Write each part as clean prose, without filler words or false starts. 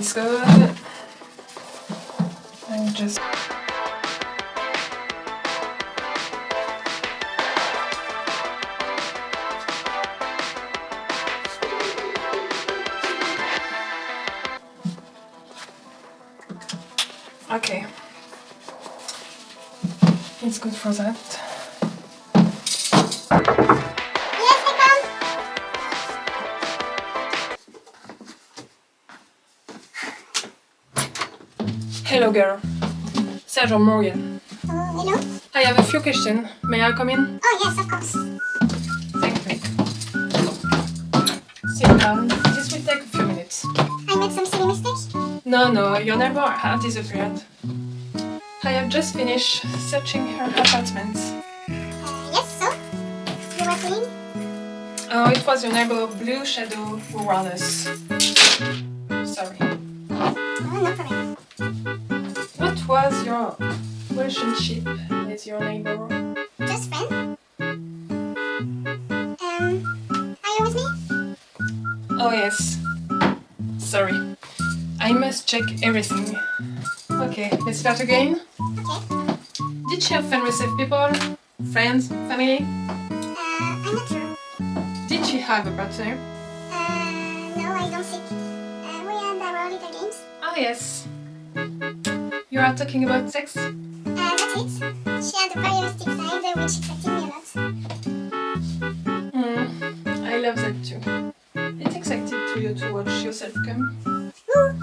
It's good. I just... Okay. It's good for that. Hello girl, Sgt Morgan. Hello? I have a few questions. May I come in? Oh yes, of course. Thank you. Sit down. This will take a few minutes. I made some silly mistake? No, your neighbor have disappeared. I have just finished searching her apartment. Yes, so? You were saying? Oh, it was your neighbor Blue Shadow who ran us. Sorry. Oh, no problem. What was your relationship with your neighbor? Just friend? Are you with me? Oh yes. Sorry. I must check everything. Okay, let's start again. Okay. Did she often receive people? Friends? Family? I'm not sure. Did she have a partner? No, I don't think. We had our little games. Oh yes. You are talking about sex? That's it. She had a voyeuristic side, which excited me a lot. I love that too. It's exciting to you to watch yourself come. Woo!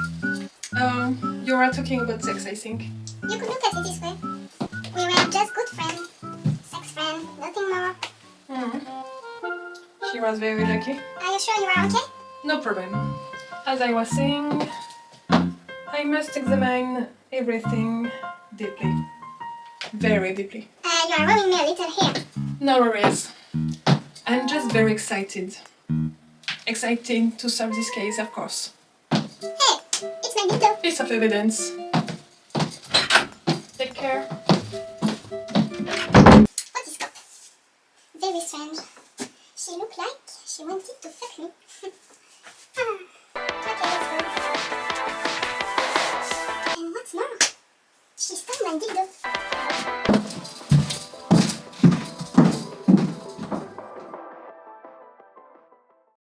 You are talking about sex, I think. You could look at it this way. We were just good friends. Sex friends, nothing more. She was very lucky. Are you sure you are okay? No problem. As I was saying, I must examine everything deeply. Very deeply. You are rubbing me a little here. No worries. I'm just very excited. Excited to solve this case, of course. Hey, it's Magneto. Piece of evidence. Take care. What is up? Very strange. She looked like she wanted to fuck me.